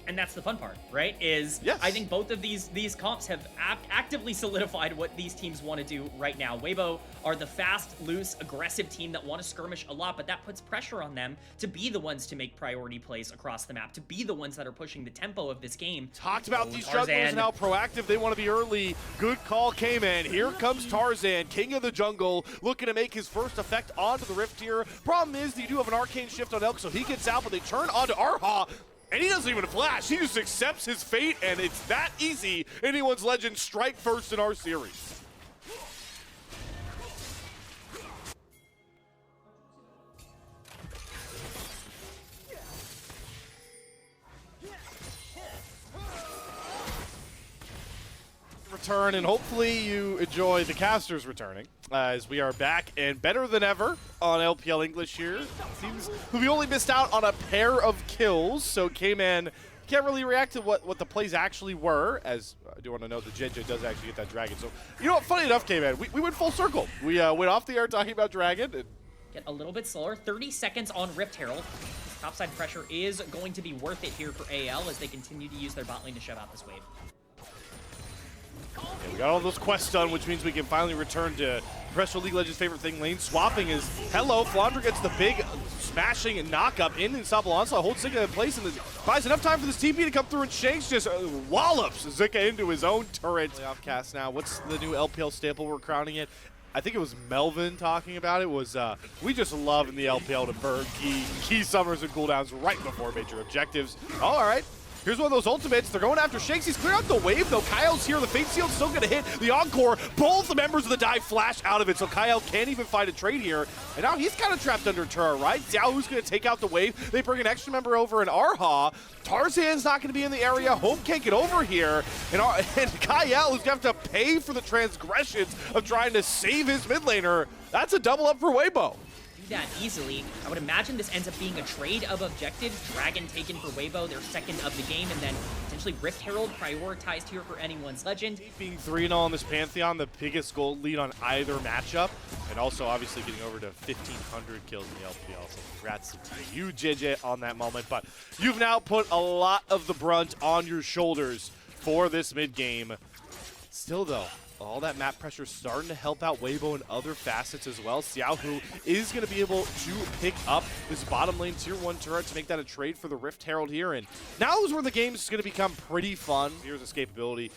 And that's the fun part, right? Is yes. I think both of these comps have actively solidified what these teams want to do right now. Weibo are the fast, loose, aggressive team that want to skirmish a lot, but that puts pressure on them to be the ones to make priority plays across the map, to be the ones that are pushing the tempo of this game. Talked about these Tarzan. jugglers and how proactive they want to be early. Good call, K-Man. Here comes Tarzan, king of the jungle, looking to make his first effect onto the Rift here. Problem is, you do have an arcane shift on Elk, so he gets out, but they turn onto Arha. And he doesn't even flash. He just accepts his fate, and it's that easy. Anyone's legend strike first in our series. Return, and hopefully you enjoy the casters returning, as we are back and better than ever on LPL English here. Seems we only missed out on a pair of kills, so K-Man can't really react to what the plays actually were, as I do want to know that JJ does actually get that dragon. So, you know what, funny enough, K-Man, we went full circle. We went off the air talking about dragon. And get a little bit slower. 30 seconds on Rift Herald. This topside pressure is going to be worth it here for AL as they continue to use their bot lane to shut out this wave. Yeah, we got all those quests done, which means we can finally return to Professional League Legends' favorite thing, lane swapping. Is hello, FloNDR gets the big smashing and knock-up in Unstoppable Onslaught, holds Zika in place, and buys enough time for this TP to come through, and Shanks just wallops Zika into his own turret. Playoff cast now. What's the new LPL staple we're crowning it? I think it was Melvin talking about it, was we just love in the LPL to burn key summers and cooldowns right before major objectives. All right. Here's one of those ultimates. They're going after Shanks. He's clear out the wave, though. Kyle's here. The Fate Shield's still going to hit the Encore. Both the members of the dive flash out of it, so Kyle can't even find a trade here. And now he's kind of trapped under Turret, right? Xiaohu's going to take out the wave. They bring an extra member over in Arha. Tarzan's not going to be in the area. Home can't get over here. And Kyle is going to have to pay for the transgressions of trying to save his mid laner. That's a double up for Weibo. That easily. I would imagine this ends up being a trade of objectives. Dragon taken for Weibo, their second of the game, and then potentially Rift Herald prioritized here for anyone's legend. Being 3-0 on this Pantheon, the biggest gold lead on either matchup, and also obviously getting over to 1,500 kills in the LPL, so congrats to you, JJ, on that moment. But you've now put a lot of the brunt on your shoulders for this mid-game. Still, though, all that map pressure is starting to help out Weibo in other facets as well. Xiaohu is going to be able to pick up this bottom lane tier 1 turret to make that a trade for the Rift Herald here. And now is where the game is going to become pretty fun. Here's escapability.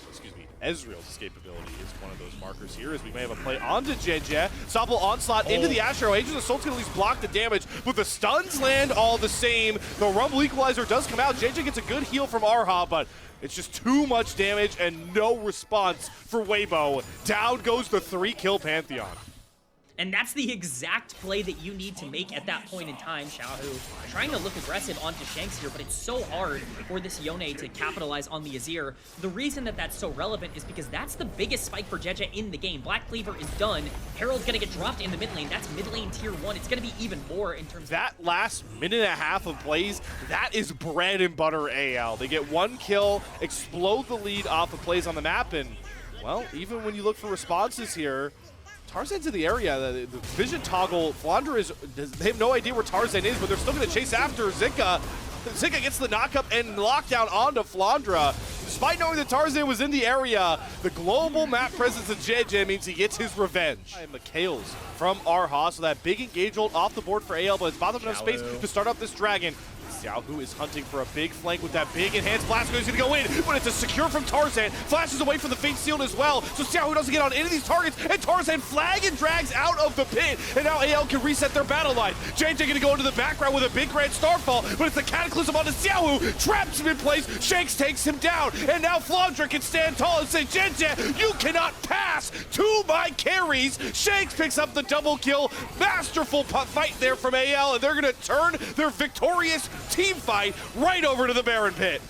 Excuse me, Ezreal's escapability is one of those markers here, as we may have a play onto JJ. Unstoppable Onslaught into the Astro. Agent of Assault's going to at least block the damage, but the stuns land all the same. The Rumble Equalizer does come out. JJ gets a good heal from Arha, but it's just too much damage and no response for Weibo. Down goes the 3-kill Pantheon. And that's the exact play that you need to make at that point in time. Xiaohu trying to look aggressive onto Shanks here, but it's so hard for this Yone to capitalize on the Azir. The reason that that's so relevant is because that's the biggest spike for Jeje in the game. Black Cleaver is done. Herald's gonna get dropped in the mid lane. That's mid lane tier 1. It's gonna be even more in terms of that last minute and a half of plays. That is bread and butter AL. They get 1 kill, explode the lead off of plays on the map, and well, even when you look for responses here, Tarzan's in the area. The vision toggle, FloNDR they have no idea where Tarzan is, but they're still going to chase after Zika. Zika gets the knockup and lockdown onto FloNDR. Despite knowing that Tarzan was in the area, the global map presence of JJ means he gets his revenge. Mikhails from Arha, so that big engage ult off the board for AL, but it's bought up enough space to start up this dragon. Xiaohu is hunting for a big flank with that big enhanced blast. He's going to go in, but it's a secure from Tarzan. Flashes away from the Fate Shield as well, so Xiaohu doesn't get on any of these targets, and Tarzan flag and drags out of the pit, and now AL can reset their battle line. JJ going to go into the background with a big Grand Starfall, but it's the Cataclysm onto Xiaohu, traps him in place, Shanks takes him down, and now FloNDR can stand tall and say, JJ, you cannot pass to my carries. Shanks picks up the double kill, masterful fight there from AL, and they're going to turn their victorious team fight right over to the Baron pit.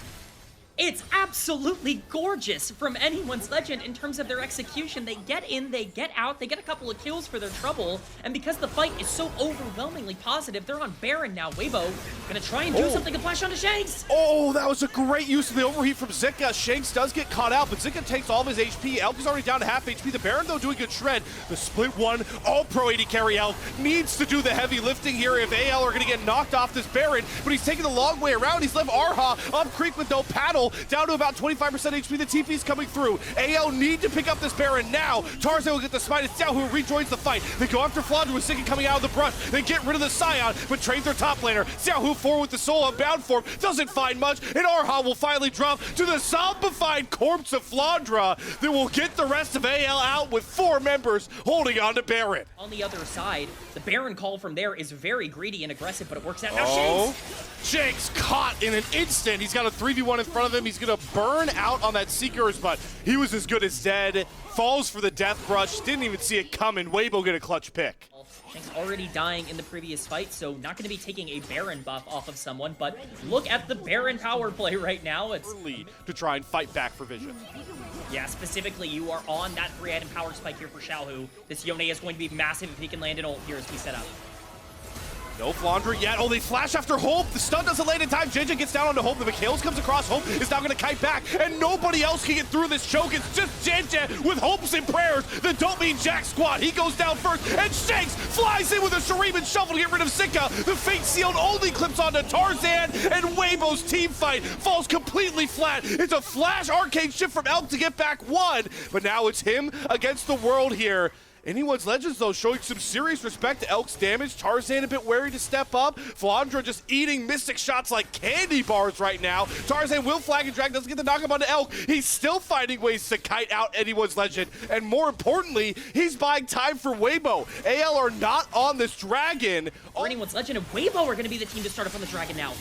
It's absolutely gorgeous from Anyone's Legend in terms of their execution. They get in, they get out, they get a couple of kills for their trouble, and because the fight is so overwhelmingly positive, they're on Baron now. Weibo gonna try and do something to flash onto Shanks. Oh, that was a great use of the overheat from Zika. Shanks does get caught out, but Zika takes all of his HP. Elk is already down to half HP. The Baron, though, doing good shred. The split one, all-pro AD carry Elk needs to do the heavy lifting here if AL are gonna get knocked off this Baron, but he's taking the long way around. He's left Arha up creek with no paddle, down to about 25% HP. The TP's coming through. AL need to pick up this Baron now. Tarzan will get the smite. It's Xiao who rejoins the fight. They go after Flandre with Zika coming out of the brush. They get rid of the Scion, but trade their top laner. Xiao who forward with the soul unbound form doesn't find much, and Arha will finally drop to the zombified corpse of Flandre that will get the rest of AL out with 4 members holding on to Baron. On the other side, the Baron call from there is very greedy and aggressive, but it works out. Now Shanks! Shanks caught in an instant. He's got a 3v1 in front of him. He's gonna burn out on that Seekers, but he was as good as dead. Falls for the death brush. Didn't even see it coming. Weibo get a clutch pick. Shanks already dying in the previous fight, so not going to be taking a Baron buff off of someone, but look at the Baron power play right now. It's early to try and fight back for Vision. Yeah, specifically, you are on that 3-item power spike here for Xiaohu. This Yone is going to be massive if he can land an ult here as we set up. No Flandre yet. Oh, they flash after Hope. The stun doesn't land in time. JJ gets down onto Hope. The Mikhails comes across. Hope is now going to kite back, and nobody else can get through this choke. It's just JJ with hopes and prayers that don't mean Jack squad. He goes down first, and Shanks flies in with a Shuriman shuffle to get rid of Zika. The Fate Sealed only clips onto Tarzan, and Weibo's team fight falls completely flat. It's a flash arcane shift from Elk to get back 1, but now it's him against the world here. Anyone's Legends, though, showing some serious respect to Elk's damage. Tarzan a bit wary to step up. Flandre just eating Mystic shots like candy bars right now. Tarzan will flag and drag, doesn't get the knock-up onto Elk. He's still finding ways to kite out Anyone's Legend. And more importantly, he's buying time for Weibo. AL are not on this Dragon. For Anyone's Legend and Weibo are going to be the team to start up on the Dragon now.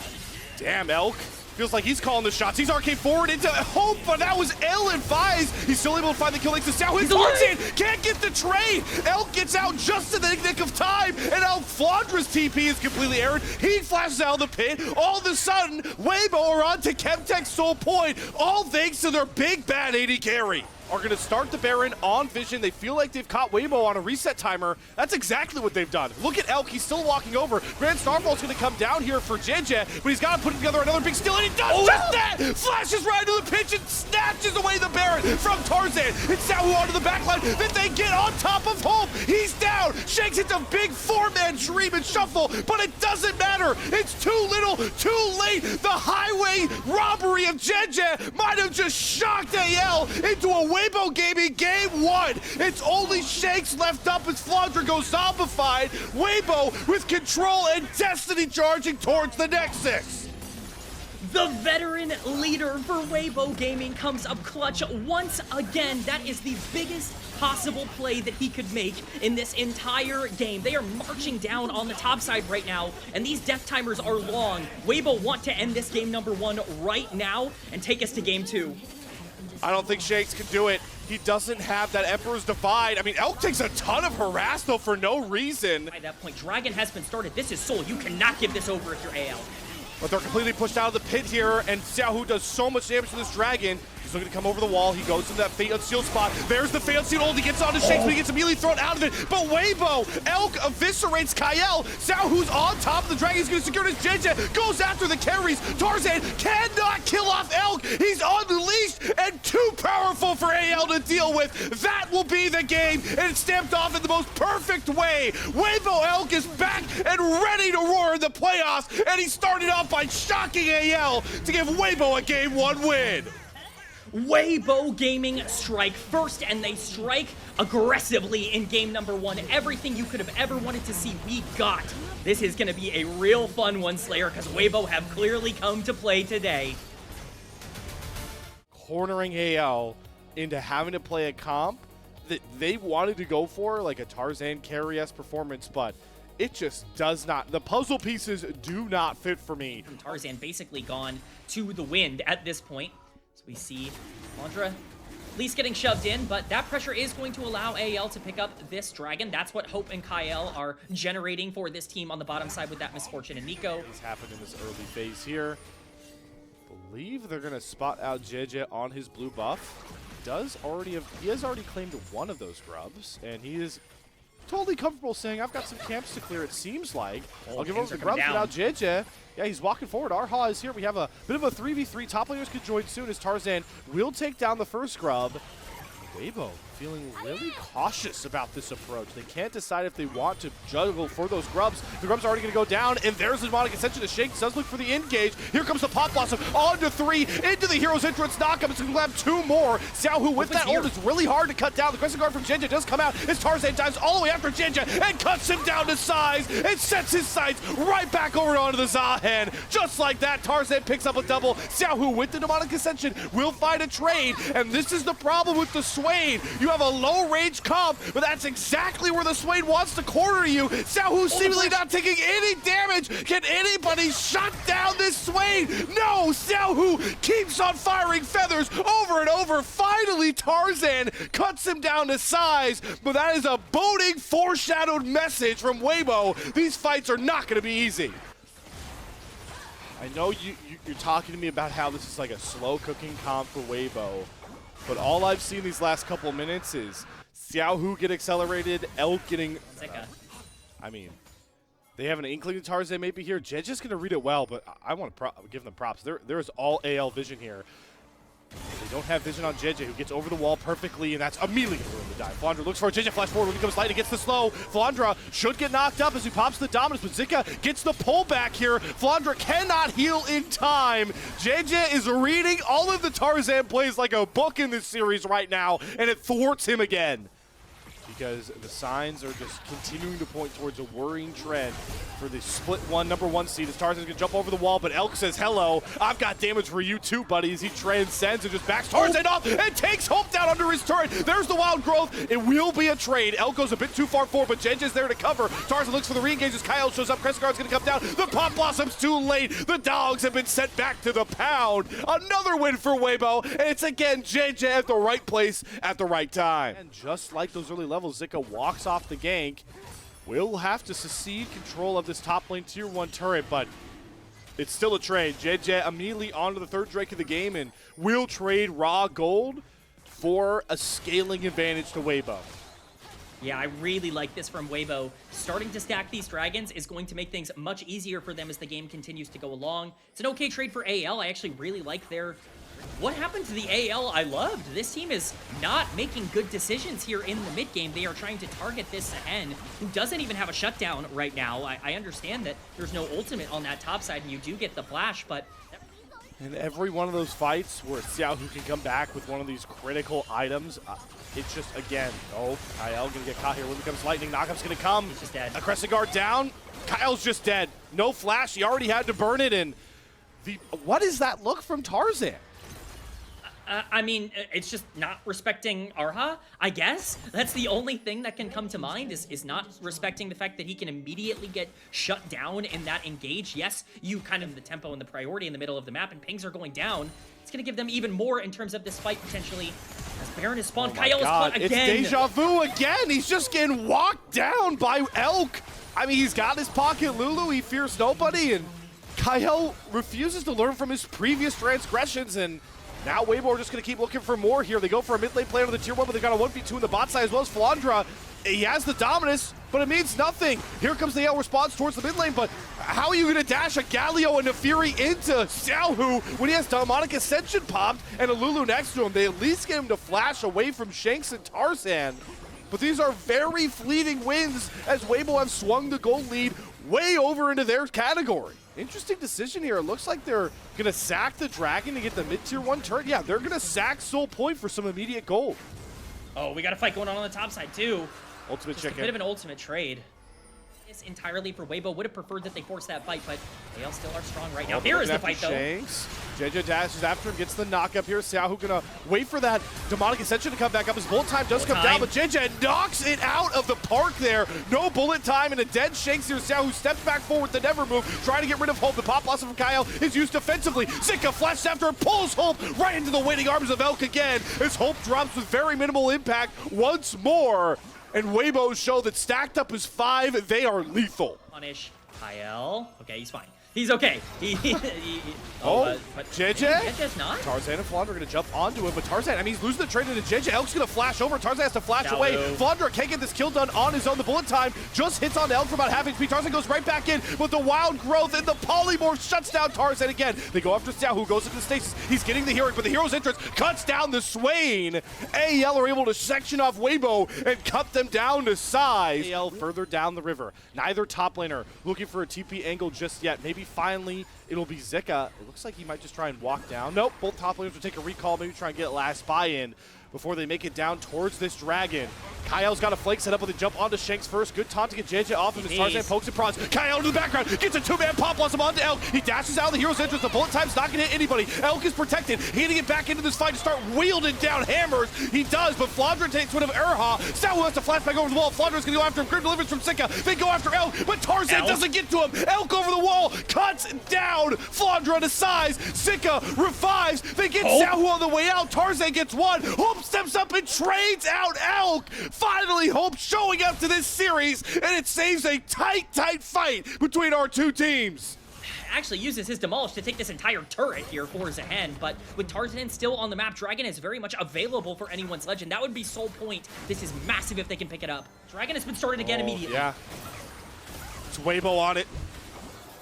Damn, Elk. Feels like he's calling the shots. He's arcade forward into Hope, but that was L and Fies. He's still able to find the kill next to Xiao. He's Tarzan can't get the trade. Elk gets out just in the nick of time, and now Flandre's TP is completely errant. He flashes out of the pit. All of a sudden, Weibo are on to Chemtech's soul point, all thanks to their big bad AD carry. Are going to start the Baron on Vision. They feel like they've caught Weibo on a reset timer. That's exactly what they've done. Look at Elk. He's still walking over. Grand Starfall's going to come down here for Jinja, but he's got to put together another big steal, and he does just that! Flashes right into the pitch and snatches away the Baron from Tarzan. It's Sahu onto the backline that they get on top of Hope. He's down. Shanks hits a big 4-man dream and shuffle, but it doesn't matter. It's too little, too late. The highway robbery of Jinja might have just shocked AL into a Weibo Gaming Game 1. It's only Shanks left up as Flandre goes zombified. Weibo with control and destiny charging towards the Nexus. The veteran leader for Weibo Gaming comes up clutch once again. That is the biggest possible play that he could make in this entire game. They are marching down on the top side right now, and these death timers are long. Weibo want to end this game number 1 right now and take us to game 2. I don't think Shanks can do it. He doesn't have that Emperor's Divide. I mean, Elk takes a ton of harass, though, for no reason. By that point, Dragon has been started. This is Soul. You cannot give this over if you're AL. But they're completely pushed out of the pit here, and Xiaohu does so much damage to this Dragon. He's looking to come over the wall. He goes to that Fate Unsealed spot. There's the Fate Unsealed ult. He gets onto Shanks, but he gets immediately thrown out of it. But Weibo, Elk eviscerates Kael. Xiaohu's on top of the Dragon. He's going to secure his Jinja. Goes after the carries. Tarzan cannot kill off Elk. He's unleashed and too powerful for AL to deal with. That will be the game, and it's stamped off in the most perfect way. Weibo Elk is back and ready to roar in the playoffs, and he started off by shocking AL to give Weibo a Game 1 win. Weibo Gaming strike first, and they strike aggressively in game number 1. Everything you could have ever wanted to see, we got. This is going to be a real fun one, Slayer, because Weibo have clearly come to play today. Cornering AL into having to play a comp that they wanted to go for, like a Tarzan carry-esque performance, but it just does not. The puzzle pieces do not fit for me. Tarzan basically gone to the wind at this point. So we see Flandre at least getting shoved in, but that pressure is going to allow AL to pick up this Dragon. That's what Hope and Kael are generating for this team on the bottom side with that Misfortune and Nico. This happened in this early phase here. believe they're gonna spot out JJ on his blue buff. He has already claimed one of those grubs, and he is totally comfortable saying, I've got some camps to clear, it seems like. I'll give over the grubs, but now JJ, yeah, he's walking forward. Arha is here. We have a bit of a 3v3. Top players could join soon as Tarzan will take down the first grub. Weibo feeling really cautious about this approach. They can't decide if they want to juggle for those grubs. The grubs are already going to go down, and there's the demonic ascension. The Shanks does look for the engage. Here comes the Pop Blossom on to 3, into the hero's entrance knockup. It's going to have 2 more. Xiaohu with that ult is really hard to cut down. The Crescent Guard from Jinja does come out as Tarzan dives all the way after Jinja and cuts him down to size and sets his sights right back over onto the Zahan. Just like that, Tarzan picks up a double. Xiaohu with the demonic ascension will find a trade, and this is the problem with the Swain. You have a low range comp, but that's exactly where the Swain wants to corner you. Xiaohu seemingly not taking any damage. Can anybody shut down this Swain? No, Xiaohu keeps on firing feathers over and over. Finally, Tarzan cuts him down to size, but that is a boding, foreshadowed message from Weibo. These fights are not going to be easy. I know you're talking to me about how this is like a slow cooking comp for Weibo, but all I've seen these last couple minutes is Xiaohu get accelerated, Elk getting... I mean, they have an inkling that Tarzan may be here. Jed's just going to read it well, but I want to give them props. There is all AL vision here. They don't have vision on JJ, who gets over the wall perfectly, and that's immediately going to ruin the dive. Flandra looks for a JJ flash forward. When he comes light, he gets the slow. Flandra should get knocked up as he pops the dominance, but Zika gets the pullback here. Flandra cannot heal in time. JJ is reading all of the Tarzan plays like a book in this series right now, and it thwarts him again, because the signs are just continuing to point towards a worrying trend for the split number one seed as Tarzan's gonna jump over the wall, but Elk says, hello, I've got damage for you too, buddies. He transcends and just backs Tarzan off and takes Hope down under his turret. There's the wild growth. It will be a trade. Elk goes a bit too far forward, but Jenja's there to cover. Tarzan looks for the re-engage as Kyle shows up. Crescent Guard's gonna come down. The Pop Blossom's too late. The dogs have been sent back to the pound. Another win for Weibo, and it's again JJ at the right place at the right time. And just like those early levels, Zika walks off the gank. Will have to secede control of this top lane tier 1 turret, but it's still a trade. JJ immediately onto the 3rd Drake of the game and will trade raw gold for a scaling advantage to Weibo. Yeah, I really like this from Weibo. Starting to stack these dragons is going to make things much easier for them as the game continues to go along. It's an okay trade for AL. I actually really like their... What happened to the AL I loved? This team is not making good decisions here in the mid game. They are trying to target this Sahen, who doesn't even have a shutdown right now. I understand that there's no ultimate on that top side, and you do get the flash, but... In every one of those fights where Xiaohu can come back with one of these critical items, it's just, again, oh, Kyle gonna get caught here. When it comes lightning, knockup's gonna come. He's just dead. A Crescent Guard down. Kyle's just dead. No flash. He already had to burn it, and what is that look from Tarzan? I mean, it's just not respecting Arha, I guess. That's the only thing that can come to mind is not respecting the fact that he can immediately get shut down in that engage. Yes, you kind of the tempo and the priority in the middle of the map, and pings are going down. It's going to give them even more in terms of this fight, potentially. As Baron is spawned, Kyle is spawned again. It's deja vu again. He's just getting walked down by Elk. I mean, he's got his pocket Lulu. He fears nobody, and Kyle refuses to learn from his previous transgressions, and now Weibo are just going to keep looking for more here. They go for a mid lane play on the tier 1, but they've got a 1v2 in the bot side as well as Flandra. He has the dominance, but it means nothing. Here comes the AL response towards the mid lane, but how are you going to dash a Galio and a Fury into Xiaohu when he has Demonic Ascension popped and a Lulu next to him? They at least get him to flash away from Shanks and Tarzan. But these are very fleeting wins as Weibo have swung the gold lead way over into their category. Interesting decision here. It looks like they're going to sack the Dragon to get the mid-tier 1 turret. Yeah, they're going to sack Soul Point for some immediate gold. Oh, we got a fight going on the top side, too. Ultimate Just chicken. a bit of an ultimate trade. Entirely for Weibo. Would have preferred that they forced that fight, but AL still are strong right now. Here is the fight, though. Shanks. JJ dashes after him, gets the knockup here. Xiaohu gonna wait for that Demonic Ascension to come back up. His bullet time does come down, but JJ knocks it out of the park there. No bullet time and a dead Shanks here. Xiaohu steps back forward with the never move, trying to get rid of Hope. The Pop Blossom from Kyle is used defensively. Zika flashes after and pulls Hope right into the waiting arms of Elk again, as Hope drops with very minimal impact once more. And Weibo show that stacked up as 5, they are lethal. Punish Kyle. Okay, he's fine. He's okay. But JJ? JJ's not? Tarzan and Flandre are going to jump onto him, but Tarzan, I mean, he's losing the trade into JJ. Elk's going to flash over. Tarzan has to flash away. Flandre can't get this kill done on his own. The bullet time just hits on Elk for about half HP. Tarzan goes right back in, but the wild growth and the polymorph shuts down Tarzan again. They go after Xiao, who goes into the stasis. He's getting the heroic, but the hero's entrance cuts down the Swain. AL are able to section off Waybo and cut them down to size. AL further down the river. Neither top laner looking for a TP angle just yet. Maybe finally it'll be Zika. It looks like he might just try and walk down. Nope, both top laners will take a recall, maybe try and get last buy-in before they make it down towards this dragon. Kyle's got a flank set up with a jump onto Shanks first. Good taunt to get JJ off him as Tarzan pokes and prods. Kyle to the background, gets a two-man pop blossom onto Elk. He dashes out of the hero's entrance. The bullet time's not gonna hit anybody. Elk is protected. He had to get back into this fight to start wielding down hammers. He does, but Flandre takes one of Erha. Sahu has to flash back over the wall. Flandre's gonna go after him. Grim deliverance from Sika. They go after Elk, but Tarzan doesn't get to him. Elk over the wall, cuts down Flandre to size. Sika revives. They get Sahu on the way out. Tarzan gets one. Hope steps up and trades out Elk. Finally, Hope showing up to this series, and it saves a tight fight between our two teams. Actually uses his demolish to take this entire turret here for Zahen, but with Tarzan still on the map, Dragon is very much available for anyone's legend. That would be sole point. This is massive if they can pick it up. Dragon has been started again immediately. Yeah. It's Weibo on it.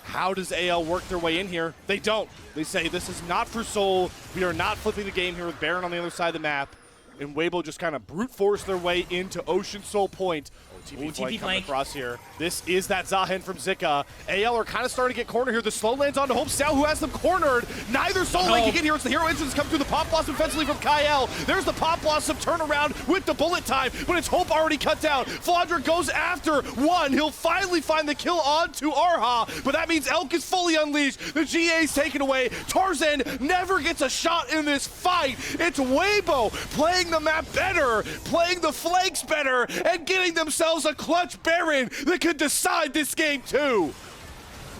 How does AL work their way in here? They don't. They say, this is not for Soul. We are not flipping the game here with Baron on the other side of the map. And Weibo just kind of brute force their way into Ocean Soul Point. TP coming across here. This is that Zahen from Zika. AL are kind of starting to get cornered here. The slow lands onto Hope Xiao, who has them cornered. Neither Soul Lane can get here. It's the hero entrance come through the Pop Blossom defensively from Kyle. There's the Pop Blossom turnaround with the bullet time, but it's Hope already cut down. Flandre goes after one. He'll finally find the kill onto Arha, but that means Elk is fully unleashed. The GA's taken away. Tarzan never gets a shot in this fight. It's Weibo playing the map better, playing the flanks better, and getting themselves a clutch Baron that could decide this game too.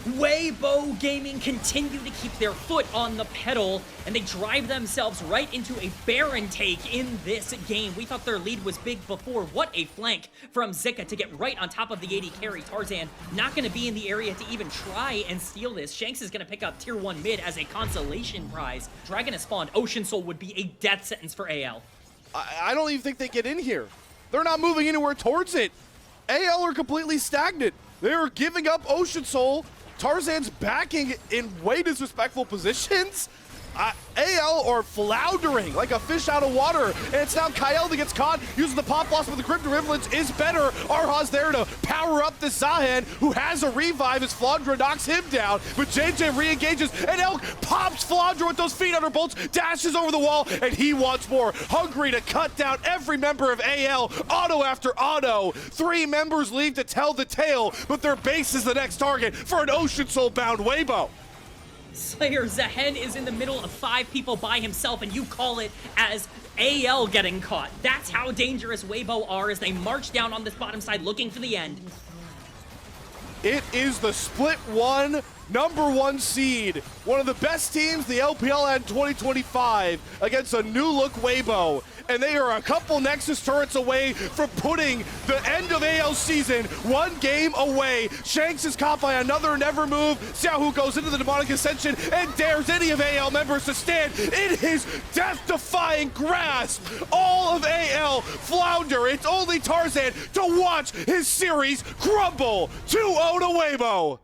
Weibo Gaming continue to keep their foot on the pedal, and they drive themselves right into a Baron take in this game. We thought their lead was big before. What a flank from Zika to get right on top of the AD carry. Tarzan not going to be in the area to even try and steal this. Shanks is going to pick up tier 1 mid as a consolation prize. Dragon has spawned. Ocean Soul would be a death sentence for AL. I don't even think they get in here. They're not moving anywhere towards it. AL are completely stagnant. They're giving up Ocean Soul. Tarzan's backing in way disrespectful positions. AL are floundering like a fish out of water, and it's now Kyle that gets caught using the Pop Blossom, but the Crypt Derivalence is better. Arha's there to power up the Zahen, who has a revive as Flandre knocks him down, but JJ re-engages, and Elk pops Flandre with those feet under bolts, dashes over the wall, and he wants more. Hungry to cut down every member of AL, auto after auto. 3 members leave to tell the tale, but their base is the next target for an Ocean Soul-bound Weibo. Slayer Zahen is in the middle of 5 people by himself, and you call it as AL getting caught. That's how dangerous Weibo are as they march down on this bottom side looking for the end. It is the split one, #1 seed. One of the best teams the LPL had in 2025 against a new look Weibo. And they are a couple Nexus turrets away from putting the end of AL season 1 game away. Shanks is caught by another never move. Xiao goes into the demonic ascension and dares any of AL members to stand in his death-defying grasp. All of AL flounder. It's only Tarzan to watch his series crumble 2-0 to Weibo.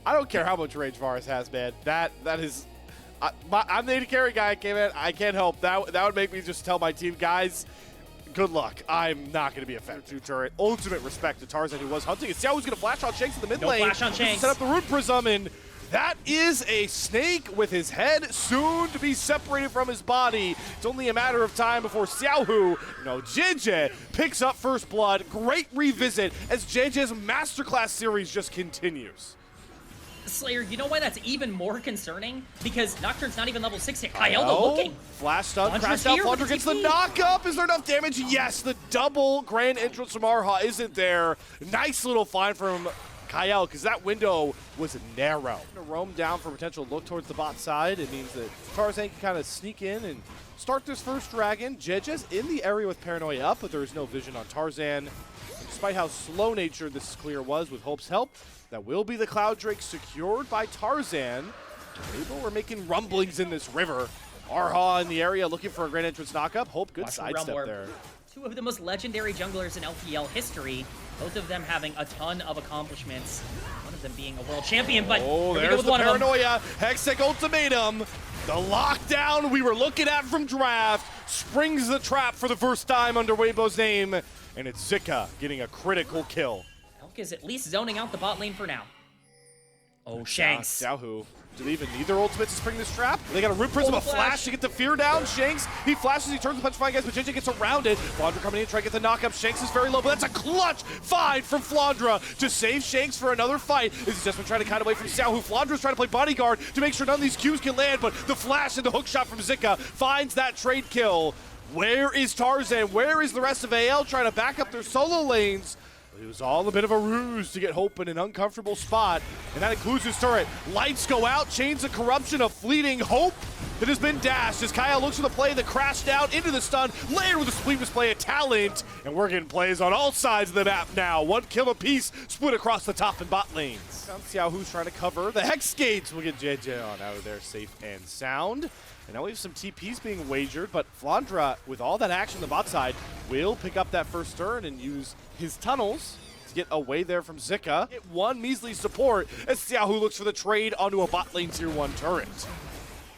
I don't care how much rage Varus has, man. That is... I'm the AD carry guy. I can't help. That would make me just tell my team, guys, good luck. I'm not going to be effective. 2 turret. Ultimate respect to Tarzan, who was hunting. Xiao was going to flash on Shanks in the mid lane. Flash on Shanks. Set up the root prism, and that is a snake with his head soon to be separated from his body. It's only a matter of time before JJ picks up first blood. Great revisit as JJ's Masterclass series just continues. Slayer, you know why that's even more concerning? Because Nocturne's not even level 6 yet. Kyle looking. Flash stun, crashed out. Flandre gets the knock up. Is there enough damage? Yes, the double grand entrance from Arha isn't there. Nice little find from Kyle, because that window was narrow. To roam down for potential look towards the bot side. It means that Tarzan can kind of sneak in and start this first dragon. JJ's in the area with Paranoia up, but there is no vision on Tarzan. despite how slow-natured this clear was with Hope's help. That will be the Cloud Drake secured by Tarzan. Waybo are making rumblings in this river. Arha in the area looking for a Grand Entrance knockup. Hope, good sidestep there. Two of the most legendary junglers in LPL history, both of them having a ton of accomplishments. One of them being a world champion, but there's the paranoia. Hextech ultimatum. The lockdown we were looking at from draft springs the trap for the first time under Waybo's name, and it's Zika getting a critical kill. Elk is at least zoning out the bot lane for now. Oh, Shanks. Xiaohu. Do they even need their ultimates to spring this trap? They got a Root Prism, a flash to get the fear down. Shanks, he flashes, he turns the Petrifying Gaze, but JJ gets around it. Flandra coming in to try to get the knockup. Shanks is very low, but that's a clutch find from Flandra to save Shanks for another fight. This is just been trying to kite away from Xiaohu. Flandra's trying to play bodyguard to make sure none of these Qs can land, but the flash and the hook shot from Zika finds that trade kill. Where is Tarzan? Where is the rest of AL trying to back up their solo lanes? It was all a bit of a ruse to get Hope in an uncomfortable spot, and that includes his turret. Lights go out, chains of corruption, a fleeting hope that has been dashed as Kyle looks for the play, the crash down into the stun, layered with a split display of talent, and we're getting plays on all sides of the map now. One kill apiece, split across the top and bot lanes. Xiaohu's trying to cover the Hex Gates. We'll get JJ on out of there safe and sound. And now we have some TPs being wagered, but Flandra, with all that action on the bot side, will pick up that first turn and use his tunnels to get away there from Zika. Get one measly support as Xiaohu looks for the trade onto a bot lane tier 1 turret.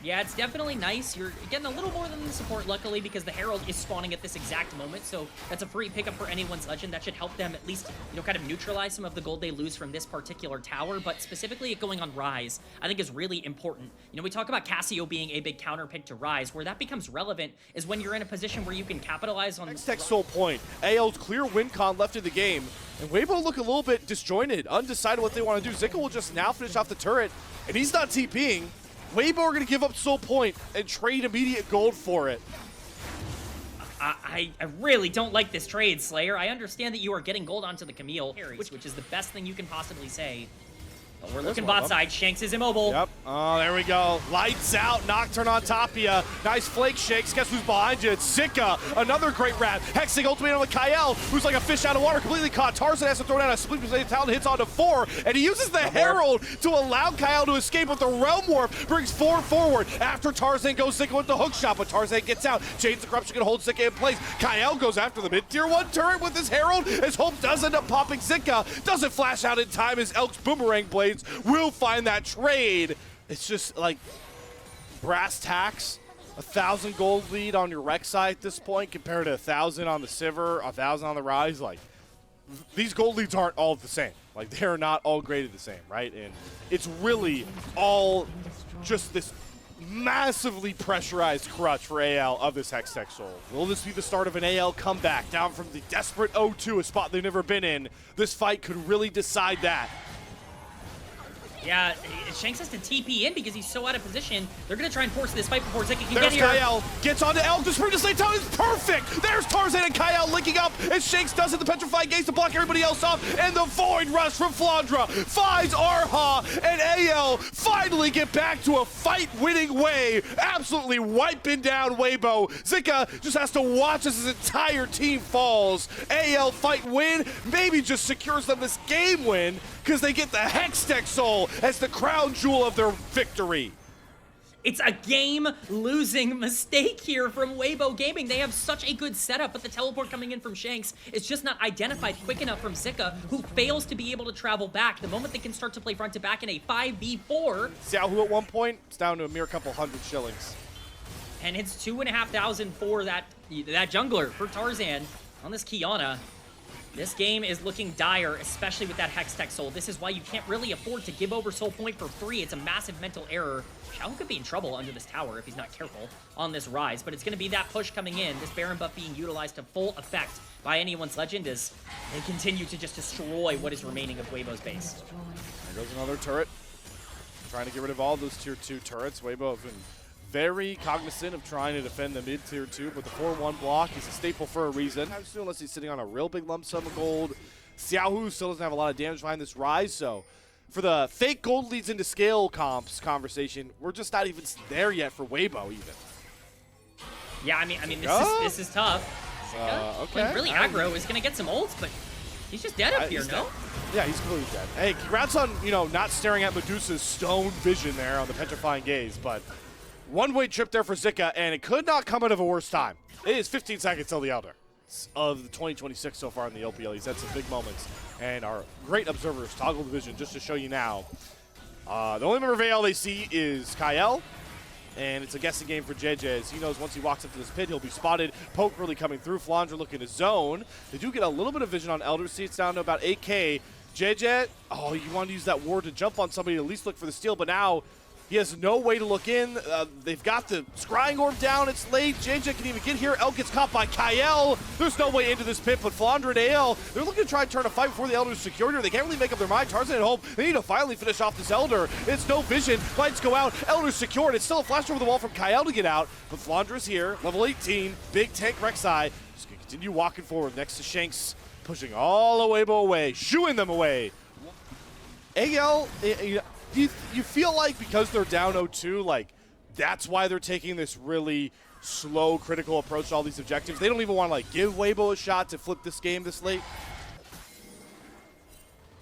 Yeah, it's definitely nice. You're getting a little more than the support, luckily, because the Herald is spawning at this exact moment, so that's a free pickup for anyone's Legend. That should help them at least, kind of neutralize some of the gold they lose from this particular tower, but specifically it going on Ryze, I think is really important. We talk about Cassio being a big counter pick to Ryze. Where that becomes relevant is when you're in a position where you can capitalize on... Hextech's sole point. AL's clear win con left in the game, and Waybo look a little bit disjointed, undecided what they want to do. Zika will just now finish off the turret, and he's not TPing. Waybo are going to give up soul point and trade immediate gold for it. I really don't like this trade, Slayer. I understand that you are getting gold onto the Camille, which is the best thing you can possibly say. But we're looking bot side. Shanks is immobile. Yep. Oh, there we go. Lights out. Nocturne on top of you. Nice flake Shanks. Guess who's behind you? It's Zika. Another great rat. Hexing ultimatum with Kyle, who's like a fish out of water, completely caught. Tarzan has to throw down a split talent, hits onto 4, and he uses the Herald to allow Kyle to escape, but the Realm Warp brings 4 forward. After Tarzan goes Zika with the hook shot, but Tarzan gets out. Chains of Corruption can hold Zika in place. Kyle goes after the mid-tier 1 turret with his Herald, as Hope does end up popping Zika. Doesn't flash out in time as Elk's Boomerang Blades will find that trade. It's just like brass tacks. 1,000 gold lead on your Rek'Sai at this point compared to 1,000 on the Sivir, 1,000 on the Ryze. Like, these gold leads aren't all the same. Like, they're not all graded the same, right? And it's really all just this massively pressurized crutch for AL of this Hextech Soul. Will this be the start of an AL comeback down from the desperate 0-2, a spot they've never been in? This fight could really decide that. Yeah, Shanks has to TP in because he's so out of position. They're going to try and force this fight before Zika can get here. There's Kyle, gets onto Elk, the spring to slay town is perfect! There's Tarzan and Kyle linking up as Shanks does it, the Petrifying Gaze to block everybody else off, and the Void Rush from Flandra finds Arha, and AL finally get back to a fight-winning way, absolutely wiping down Waybo. Zika just has to watch as his entire team falls. AL fight win, maybe just secures them this game win, because they get the Hextech Soul as the crown jewel of their victory. It's a game-losing mistake here from Weibo Gaming. They have such a good setup, but the teleport coming in from Shanks is just not identified quick enough from Zika, who fails to be able to travel back. The moment they can start to play front-to-back in a 5v4... Xiaohu at one point, it's down to a mere couple hundred shillings. And it's 2,500 for that jungler, for Tarzan, on this Kiana. This game is looking dire, especially with that Hextech Soul. This is why you can't really afford to give over Soul Point for free. It's a massive mental error. Xiao could be in trouble under this tower if he's not careful on this Ryze, but it's going to be that push coming in, this Baron buff being utilized to full effect by anyone's Legend as they continue to just destroy what is remaining of Weibo's base. There goes another turret. Trying to get rid of all those tier 2 turrets. Weibo have been very cognizant of trying to defend the mid tier 2, but the 4-1 block is a staple for a reason. Unless he's sitting on a real big lump sum of gold. Xiaohu still doesn't have a lot of damage behind this Ryze, so for the fake gold leads into scale comps conversation, we're just not even there yet for Weibo even. Yeah, I mean, this is tough. Okay. Playing really aggro is gonna get some ults, but He's just dead up here, no? Yeah, he's completely dead. Hey, congrats on, not staring at Medusa's stone vision there on the petrifying gaze, but one-way trip there for Zika, and it could not come out of a worse time. It is 15 seconds till the Elder of the 2026 so far in the LPL. He's had some big moments, and our great observers toggle the vision just to show you now. The only member of AL they see is Kyle, and it's a guessing game for JJ as he knows once he walks into this pit, he'll be spotted. Poke really coming through. Flandre looking to zone. They do get a little bit of vision on Elder. See, it's down to about 8K. JJ, oh, you want to use that ward to jump on somebody to at least look for the steal, but now he has no way to look in. They've got the scrying orb down. It's late. JJ can even get here. Elk gets caught by Kyle. There's no way into this pit, but Flandre and AL, they're looking to try and turn a fight before the Elder's secured here. They can't really make up their mind. Tarzan at home. They need to finally finish off this Elder. It's no vision. Lights go out. Elder's secured. It's still a flash over the wall from Kyle to get out, but Flandre's here. Level 18. Big tank Rek'Sai. Just going to continue walking forward next to Shanks, pushing all the Waybo away, shooing them away. AL, you feel like because they're down 0-2, like that's why they're taking this really slow, critical approach to all these objectives. They don't even want to like give Weibo a shot to flip this game this late.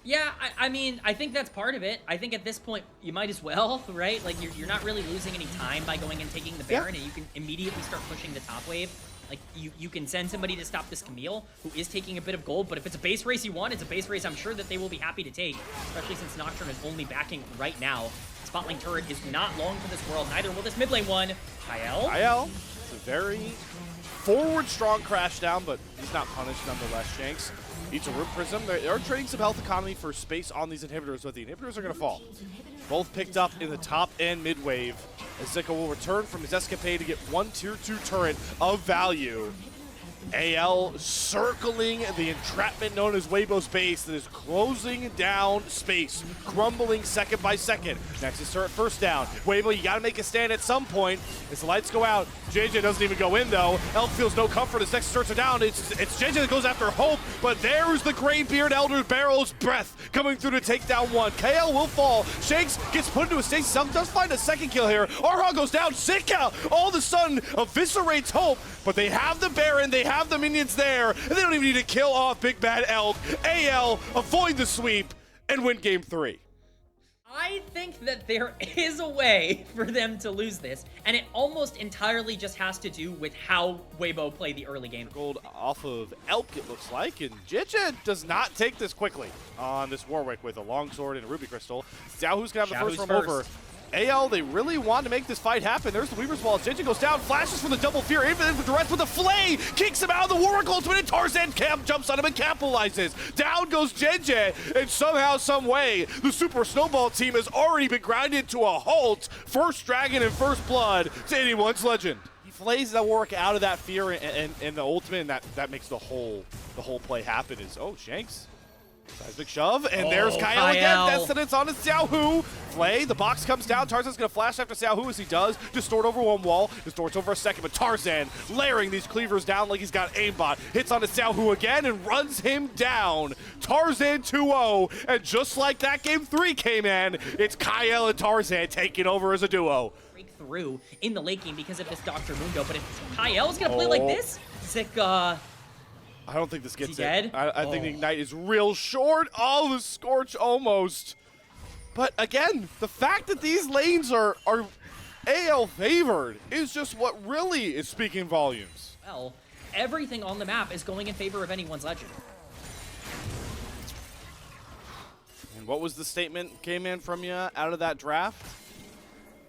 Yeah, I mean, I think that's part of it. I think at this point, you might as well, right? Like, you're not really losing any time by going and taking the Baron, and you can immediately start pushing the top wave. Like, you can send somebody to stop this Camille, who is taking a bit of gold, but if it's a base race you want, it's a base race I'm sure that they will be happy to take, especially since Nocturne is only backing right now. Spot lane turret is not long for this world, neither will this mid lane one. Kyle? It's a very forward strong crash down, but he's not punished nonetheless. Shanks eats a root prism. They are trading some health economy for space on these inhibitors, but the inhibitors are going to fall. Both picked up in the top and mid wave, as Zika will return from his escapade to get one tier 2 turret of value. AL circling the entrapment known as Weibo's base that is closing down space, crumbling second by second. Nexus turret first down. Weibo, you gotta make a stand at some point. As the lights go out, JJ doesn't even go in though. Elk feels no comfort as Nexus turrets are down. It's JJ that goes after Hope, but there's the Greybeard Elder Barrel's breath coming through to take down one. KL will fall. Shanks gets put into a stasis. Elk does find a second kill here. Arha goes down. Zika all of a sudden eviscerates Hope, but they have the Baron, they have the minions there, and they don't even need to kill off Big Bad Elk. AL avoid the sweep and win game 3. I think that there is a way for them to lose this, and it almost entirely just has to do with how Weibo play the early game. Gold off of Elk, it looks like, and Jitja does not take this quickly on this Warwick with a longsword and a ruby crystal. Xiaohu's gonna have the first roam over. AL, they really want to make this fight happen. There's the Weaver's Wall. JJ goes down, flashes from the double fear, infinite with the rest with the flay, kicks him out of the Warwick ultimate, and Tarzan jumps on him and capitalizes. Down goes JJ, and somehow, some way, the Super Snowball team has already been grinded to a halt. First Dragon and first blood to anyone's legend. He flays that Warwick out of that fear and the ultimate, and that makes the whole play happen. Is Shanks. Seismic shove, and there's Kyle again. Destinate's on his Xiaohu. Flay, the box comes down. Tarzan's going to flash after Xiaohu as he does. Distort over one wall, distorts over a second, but Tarzan layering these cleavers down like he's got aimbot. Hits on his Xiaohu again and runs him down. Tarzan 2-0, and just like that game 3 came in, it's Kyle and Tarzan taking over as a duo. Break through in the late game because of this Dr. Mundo, but if Kyle's going to play like this, Zika... I don't think this gets it. I think the Ignite is real short. Oh, the Scorch almost. But again, the fact that these lanes are AL favored is just what really is speaking volumes. Well, everything on the map is going in favor of anyone's legend. And what was the statement came in from you out of that draft?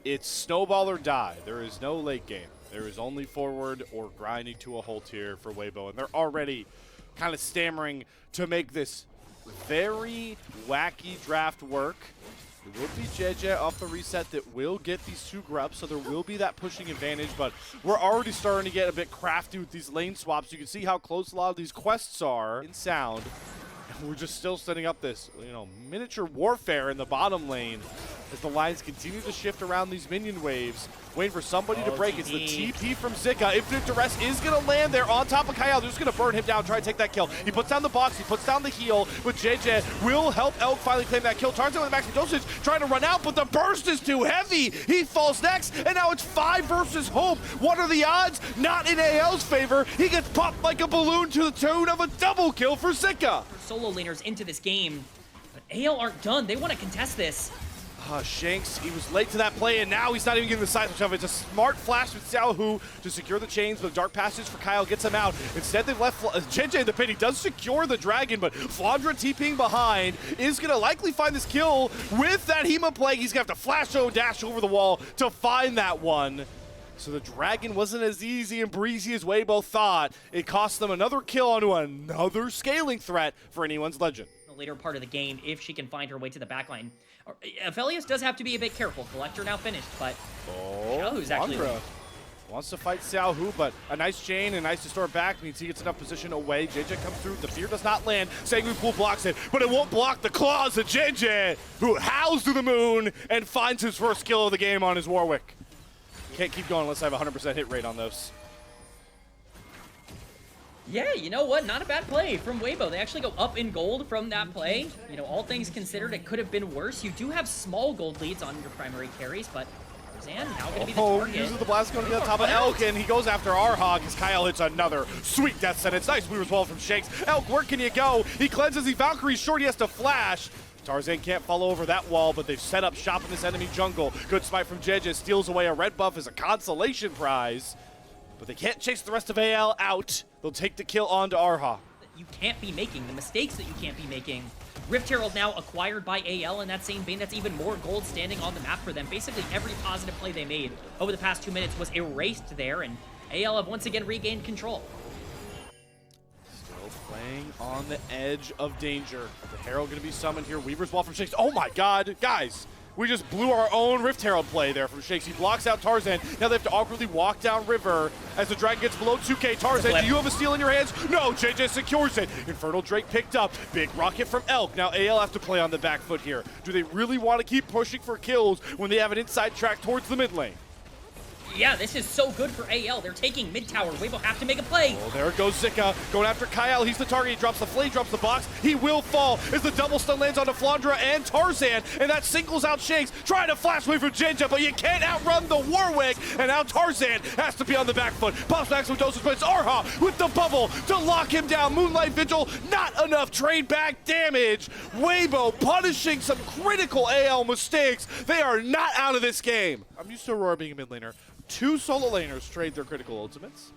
It's snowball or die. There is no late game. There is only forward or grinding to a halt here for Weibo, and they're already kind of stammering to make this very wacky draft work. It will be JJ off the reset that will get these 2 grubs, so there will be that pushing advantage, but we're already starting to get a bit crafty with these lane swaps. You can see how close a lot of these quests are in sound, and we're just still setting up this, miniature warfare in the bottom lane. as the lines continue to shift around these minion waves. Waiting for somebody to break. It's the TP from Zika. Infinite Duress is going to land there on top of Kyle. They're just going to burn him down, try to take that kill. He puts down the box, he puts down the heal, but JJ will help Elk finally claim that kill. Tarzan with maximum dosage, trying to run out, but the burst is too heavy. He falls next, and now it's 5 versus Hope. What are the odds? Not in AL's favor. He gets popped like a balloon to the tune of a double kill for Zika. Solo laners into this game, but AL aren't done. They want to contest this. Shanks, he was late to that play, and now he's not even getting the side switch of it. It's a smart flash with Xiaohu to secure the chains, but Dark Passage for Kyle gets him out. Instead, they've left JJ in the pit. He does secure the dragon, but Flandra TPing behind is going to likely find this kill with that Hema Plague. He's going to have to flash dash over the wall to find that one. So the dragon wasn't as easy and breezy as Weibo thought. It cost them another kill onto another scaling threat for anyone's legend. The later part of the game, if she can find her way to the backline. Aphelios does have to be a bit careful. Collector now finished, but Xiaohu's actually wants to fight Xiaohu, but a nice chain and nice distort back means he gets enough position away. JJ comes through. The fear does not land. Sanguine Pool blocks it, but it won't block the claws of JJ, who howls to the moon and finds his first kill of the game on his Warwick. Can't keep going unless I have a 100% hit rate on those. Yeah, you know what? Not a bad play from Weibo. They actually go up in gold from that play. You know, all things considered, it could have been worse. You do have small gold leads on your primary carries, but Tarzan now going to be the target. Uses the blast going to get on top of Elk, and he goes after Arhog as Kyle hits another sweet death sentence. Nice move as well from Shanks. Elk, where can you go? He cleanses, he Valkyrie's short, he has to flash. Tarzan can't follow over that wall, but they've set up shop in this enemy jungle. Good smite from Jeje, steals away a red buff as a consolation prize. But they can't chase the rest of AL out. They'll take the kill onto Arha. You can't be making, the mistakes that you can't be making. Rift Herald now acquired by AL in that same vein. That's even more gold standing on the map for them. Basically every positive play they made over the past 2 minutes was erased there, and AL have once again regained control. Still playing on the edge of danger. The Herald going to be summoned here. Weaver's Wall from Shakes. Oh my god, guys. We just blew our own Rift Herald play there from Shakes. He blocks out Tarzan. Now they have to awkwardly walk down river as the dragon gets below 2K. Tarzan, do you have a steal in your hands? No, JJ secures it. Infernal Drake picked up. Big rocket from Elk. Now AL have to play on the back foot here. Do they really want to keep pushing for kills when they have an inside track towards the mid lane? Yeah, this is so good for AL. They're taking mid tower. Weibo have to make a play. Oh, there goes Zika going after Kyle. He's the target. He drops the flame, drops the box. He will fall as the double stun lands onto Flandra and Tarzan, and that singles out Shanks, trying to flash away from Jinja, but you can't outrun the Warwick, and now Tarzan has to be on the back foot. Pops maximum dosage, but it's Arha with the bubble to lock him down. Moonlight Vigil, not enough trade back damage. Weibo punishing some critical AL mistakes. They are not out of this game. I'm used to Aurora being a mid laner. 2 solo laners trade their critical ultimates.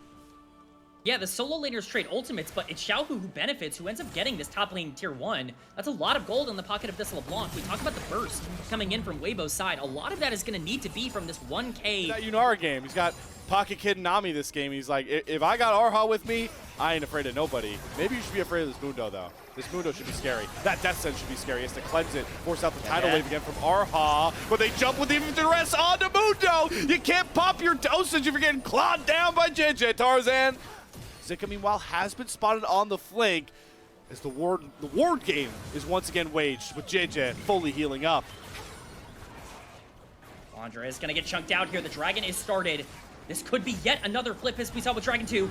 Yeah, the solo laners trade ultimates, but it's Xiaohu who benefits, who ends up getting this top lane tier 1. That's a lot of gold in the pocket of this LeBlanc. We talk about the burst coming in from Weibo's side. A lot of that is going to need to be from this 1K. That Yunara game, he's got Pocket Kid and Nami this game. He's like, if I got Arha with me, I ain't afraid of nobody. Maybe you should be afraid of this Mundo, though. This Mundo should be scary. That Death Sense should be scary. He has to cleanse it, force out the tidal wave again from Arha. But they jump with even duress onto Mundo. You can't pop your dosage if you're getting clawed down by JJ. Tarzan. Zika, meanwhile, has been spotted on the flank as the ward game is once again waged with JJ fully healing up. Flandra is going to get chunked out here. The Dragon is started. This could be yet another flip as we saw with Dragon 2.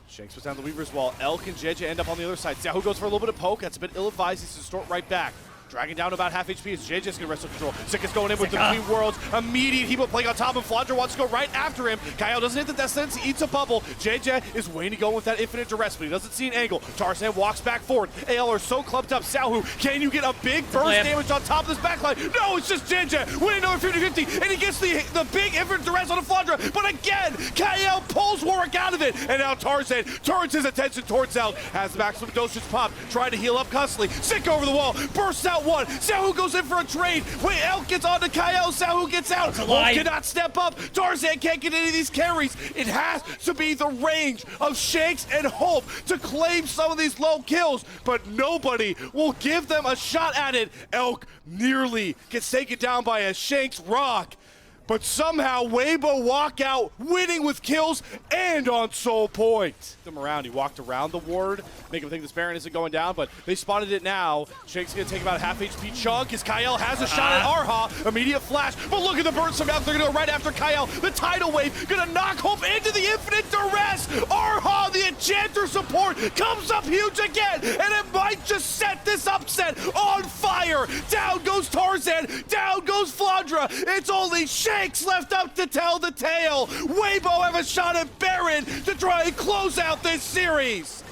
Shanks puts down the Weaver's Wall. Elk and JJ end up on the other side. Xiaohu goes for a little bit of poke. That's a bit ill-advised. He's to distort right back. Dragon down to about half HP as JJ's going to wrestle control. Zika's going in with the Between Worlds. Immediate Hebo playing on top, and Flandra wants to go right after him. Kyle doesn't hit the Death Sentence. He eats a bubble. JJ is waiting to go with that Infinite Duress, but he doesn't see an angle. Tarzan walks back forward. AL are so clubbed up. Xiaohu, can you get a big burst damage on top of this backline? No, it's just JJ winning another 50-50, and he gets the big Infinite Duress on the Flandra. But again, Kyle pulls Warwick out of it, and now Tarzan turns his attention towards Elk. Has maximum dosage pop, trying to heal up constantly. Sick over the wall, bursts out one. Xiaohu goes in for a trade. Wait, Elk gets onto Kyle. Xiaohu gets out. Hope cannot step up. Tarzan can't get any of these carries. It has to be the range of Shanks and Hope to claim some of these low kills, but nobody will give them a shot at it. Elk nearly gets taken down by a Shanks rock, But somehow Waybo walk out winning with kills and on soul point. Them around, he walked around the ward, make him think this Baron isn't going down, but they spotted it now. Shake's gonna take about a half HP chunk as Kyle has a shot at Arha. Immediate flash, but look at the burst somehow. They're gonna go right after Kyle. The tidal wave gonna knock Hope into the infinite duress. Arha, the enchanter support, comes up huge again, and it might just set this upset on fire. Down goes Tarzan, down goes Flandra. It's only Shanks left up to tell the tale. Weibo have a shot at Baron to try and close out this series.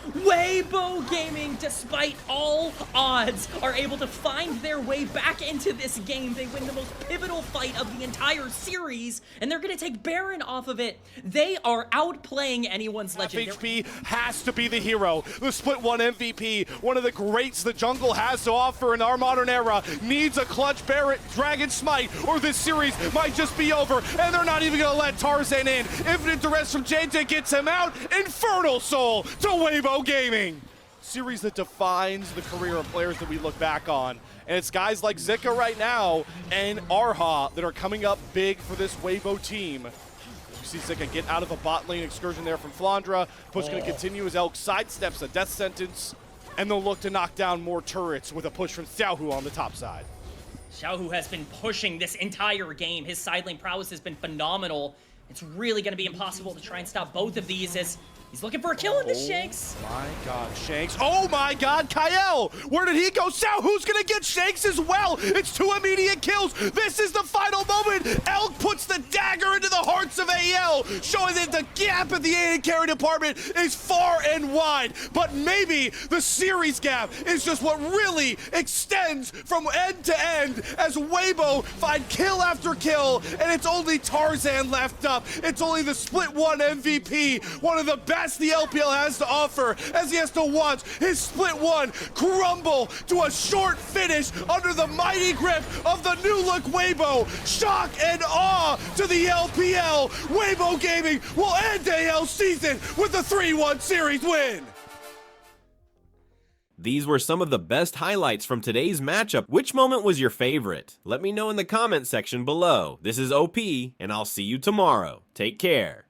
Weibo Gaming, despite all odds, are able to find their way back into this game. They win the most pivotal fight of the entire series, and they're going to take Baron off of it. They are outplaying anyone's legend. HP has to be the hero. The split one MVP, one of the greats the jungle has to offer in our modern era, needs a clutch Baron Dragon Smite, or this series might just be over, and they're not even going to let Tarzan in. Infinite duress from JJ gets him out. Infernal Soul to Weibo Gaming. Series that defines the career of players that we look back on. And it's guys like Zika right now and Arha that are coming up big for this Weibo team. You see Zika get out of a bot lane excursion there from Flandra. Push going to continue as Elk sidesteps a death sentence. And they'll look to knock down more turrets with a push from Xiaohu on the top side. Xiaohu has been pushing this entire game. His side lane prowess has been phenomenal. It's really going to be impossible to try and stop both of these as he's looking for a kill in this Shanks. My God, Shanks. Oh my God, Kyle. Where did he go? Who's gonna get Shanks as well? It's 2 immediate kills. This is the final moment. Elk puts the dagger into the hearts of AL, showing that the gap at the AD carry department is far and wide. But maybe the series gap is just what really extends from end to end as Weibo find kill after kill, and it's only Tarzan left up. It's only the split one MVP, one of the best the LPL has to offer, as he has to watch his split one crumble to a short finish under the mighty grip of the new look Weibo. Shock and awe to the LPL. Weibo Gaming will end AL season with a 3-1 series win. These were some of the best highlights from today's matchup. Which moment was your favorite? Let me know in the comment section below. This is OP, and I'll see you tomorrow. Take care.